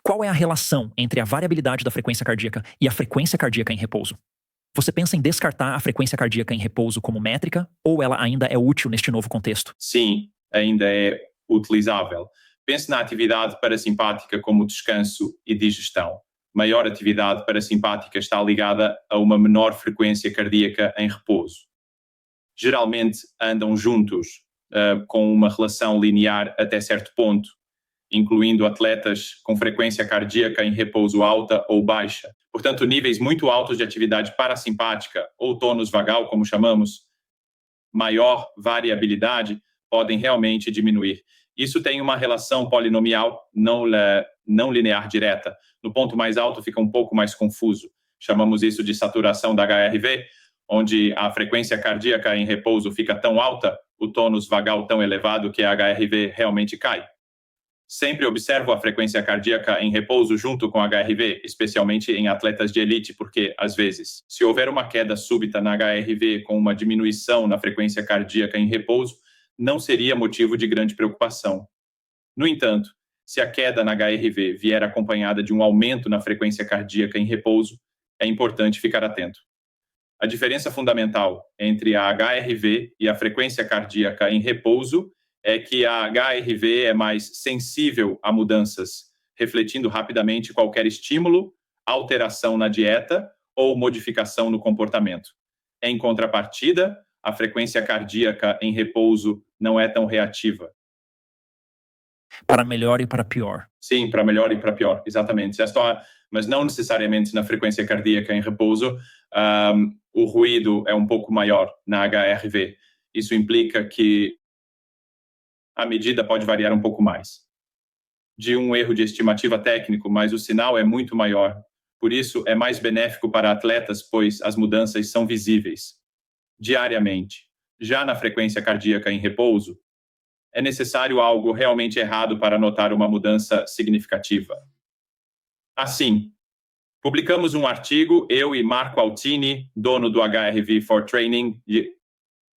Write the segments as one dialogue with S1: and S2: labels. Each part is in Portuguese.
S1: Qual é a relação entre a variabilidade da frequência cardíaca e a frequência cardíaca em repouso? Você pensa em descartar a frequência cardíaca em repouso como métrica, ou ela ainda é útil neste novo contexto?
S2: Sim, ainda é utilizável. Pense na atividade parasimpática como descanso e digestão. Maior atividade parasimpática está ligada a uma menor frequência cardíaca em repouso. Geralmente andam juntos, com uma relação linear até certo ponto, incluindo atletas com frequência cardíaca em repouso alta ou baixa. Portanto, níveis muito altos de atividade parasimpática, ou tônus vagal, como chamamos, maior variabilidade, podem realmente diminuir. Isso tem uma relação polinomial não linear direta. No ponto mais alto fica um pouco mais confuso. Chamamos isso de saturação da HRV, onde a frequência cardíaca em repouso fica tão alta, o tônus vagal tão elevado que a HRV realmente cai. Sempre observo a frequência cardíaca em repouso junto com a HRV, especialmente em atletas de elite, porque, às vezes, se houver uma queda súbita na HRV com uma diminuição na frequência cardíaca em repouso, não seria motivo de grande preocupação. No entanto, se a queda na HRV vier acompanhada de um aumento na frequência cardíaca em repouso, é importante ficar atento. A diferença fundamental entre a HRV e a frequência cardíaca em repouso é que a HRV é mais sensível a mudanças, refletindo rapidamente qualquer estímulo, alteração na dieta ou modificação no comportamento. Em contrapartida, a frequência cardíaca em repouso não é tão reativa.
S1: Para melhor e para pior.
S2: Sim, para melhor e para pior, exatamente. Mas não necessariamente na frequência cardíaca em repouso, o ruído é um pouco maior na HRV. Isso implica que a medida pode variar um pouco mais. De um erro de estimativa técnico, mas o sinal é muito maior. Por isso, é mais benéfico para atletas, pois as mudanças são visíveis diariamente. Já na frequência cardíaca em repouso, é necessário algo realmente errado para notar uma mudança significativa. Assim, publicamos um artigo, eu e Marco Altini, dono do HRV for Training,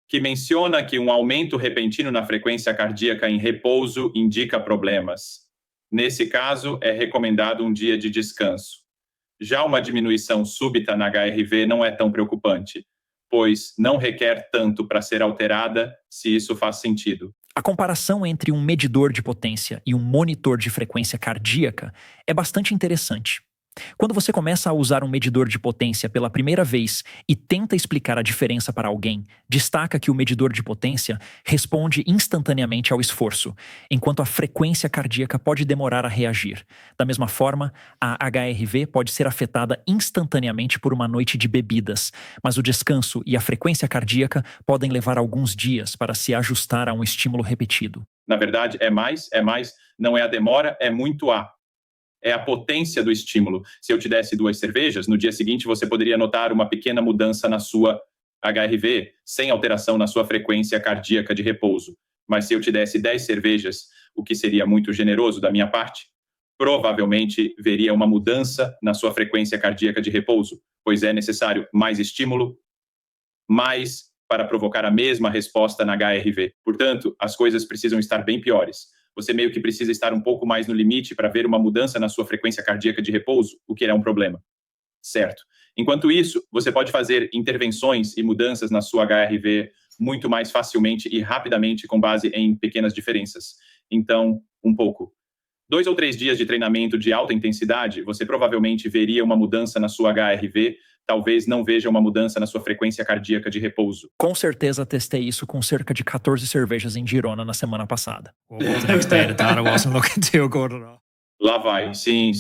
S2: que menciona que um aumento repentino na frequência cardíaca em repouso indica problemas. Nesse caso, é recomendado um dia de descanso. Já uma diminuição súbita na HRV não é tão preocupante, pois não requer tanto para ser alterada, se isso faz sentido.
S1: A comparação entre um medidor de potência e um monitor de frequência cardíaca é bastante interessante. Quando você começa a usar um medidor de potência pela primeira vez e tenta explicar a diferença para alguém, destaca que o medidor de potência responde instantaneamente ao esforço, enquanto a frequência cardíaca pode demorar a reagir. Da mesma forma, a HRV pode ser afetada instantaneamente por uma noite de bebidas, mas o descanso e a frequência cardíaca podem levar alguns dias para se ajustar a um estímulo repetido.
S2: Na verdade, não é a demora, é muito é a potência do estímulo. Se eu te desse 2 cervejas, no dia seguinte você poderia notar uma pequena mudança na sua HRV, sem alteração na sua frequência cardíaca de repouso. Mas se eu te desse 10 cervejas, o que seria muito generoso da minha parte, provavelmente veria uma mudança na sua frequência cardíaca de repouso, pois é necessário mais estímulo, mais para provocar a mesma resposta na HRV. Portanto, as coisas precisam estar bem piores. Você meio que precisa estar um pouco mais no limite para ver uma mudança na sua frequência cardíaca de repouso, o que é um problema. Certo. Enquanto isso, você pode fazer intervenções e mudanças na sua HRV muito mais facilmente e rapidamente com base em pequenas diferenças. Então, 2 ou 3 dias de treinamento de alta intensidade, você provavelmente veria uma mudança na sua HRV, talvez não veja uma mudança na sua frequência cardíaca de repouso.
S1: Com certeza testei isso com cerca de 14 cervejas em Girona na semana passada.
S2: Lá vai, sim,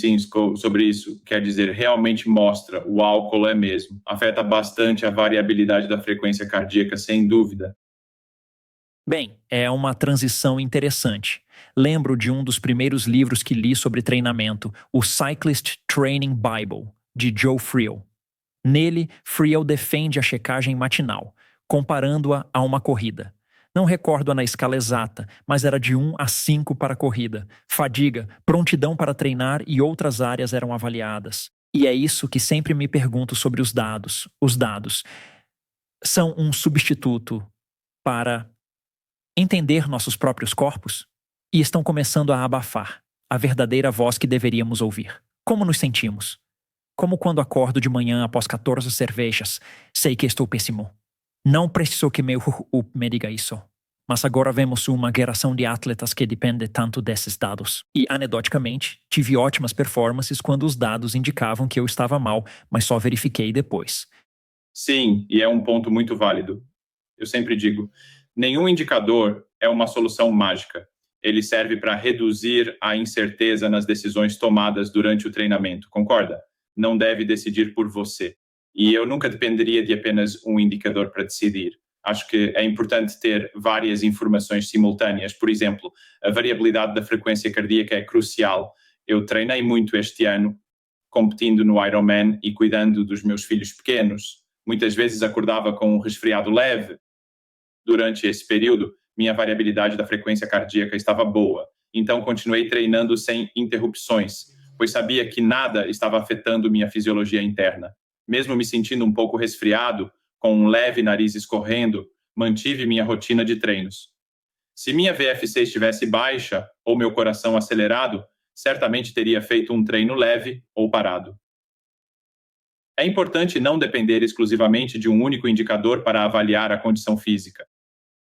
S2: sobre isso. Quer dizer, realmente mostra, o álcool é mesmo. Afeta bastante a variabilidade da frequência cardíaca, sem dúvida.
S1: Bem, é uma transição interessante. Lembro de um dos primeiros livros que li sobre treinamento, o Cyclist Training Bible, de Joe Friel. Nele, Friel defende a checagem matinal, comparando-a a uma corrida. Não recordo-a na escala exata, mas era de 1 a 5 para a corrida. Fadiga, prontidão para treinar e outras áreas eram avaliadas. E é isso que sempre me pergunto sobre os dados. Os dados são um substituto para entender nossos próprios corpos? E estão começando a abafar. a verdadeira voz que deveríamos ouvir. Como nos sentimos? Como quando acordo de manhã após 14 cervejas, sei que estou péssimo. Não preciso que meu me diga isso. Mas agora vemos uma geração de atletas que depende tanto desses dados. E, anedoticamente, tive ótimas performances quando os dados indicavam que eu estava mal, mas só verifiquei depois.
S2: Sim, e é um ponto muito válido. Eu sempre digo, nenhum indicador é uma solução mágica. Ele serve para reduzir a incerteza nas decisões tomadas durante o treinamento, concorda? Não deve decidir por você. E eu nunca dependeria de apenas um indicador para decidir. Acho que é importante ter várias informações simultâneas. Por exemplo, a variabilidade da frequência cardíaca é crucial. Eu treinei muito este ano, competindo no Ironman e cuidando dos meus filhos pequenos. Muitas vezes acordava com um resfriado leve. Durante esse período, minha variabilidade da frequência cardíaca estava boa. Então, continuei treinando sem interrupções, pois sabia que nada estava afetando minha fisiologia interna. Mesmo me sentindo um pouco resfriado, com um leve nariz escorrendo, mantive minha rotina de treinos. Se minha VFC estivesse baixa ou meu coração acelerado, certamente teria feito um treino leve ou parado. É importante não depender exclusivamente de um único indicador para avaliar a condição física.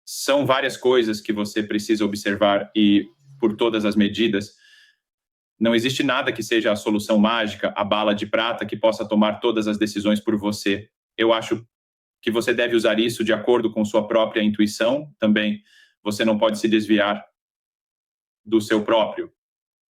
S2: São várias coisas que você precisa observar e, por todas as medidas, não existe nada que seja a solução mágica, a bala de prata que possa tomar todas as decisões por você. Eu acho que você deve usar isso de acordo com sua própria intuição também. Você não pode se desviar do seu próprio,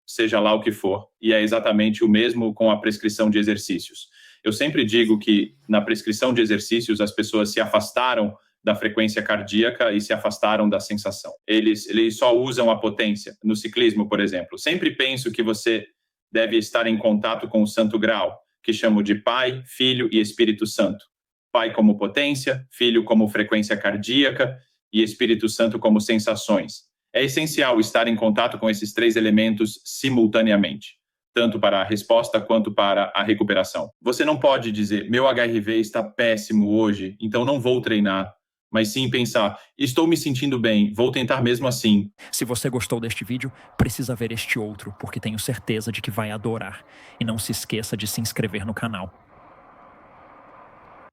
S2: seja lá o que for. E é exatamente o mesmo com a prescrição de exercícios. Eu sempre digo que na prescrição de exercícios as pessoas se afastaram da frequência cardíaca e se afastaram da sensação. Eles só usam a potência. No ciclismo, por exemplo, sempre penso que você deve estar em contato com o Santo Graal, que chamo de Pai, Filho e Espírito Santo. Pai como potência, Filho como frequência cardíaca e Espírito Santo como sensações. É essencial estar em contato com esses três elementos simultaneamente, tanto para a resposta quanto para a recuperação. Você não pode dizer, meu HRV está péssimo hoje, então não vou treinar, mas sim pensar, estou me sentindo bem, vou tentar mesmo assim.
S1: Se você gostou deste vídeo, precisa ver este outro, porque tenho certeza de que vai adorar. E não se esqueça de se inscrever no canal.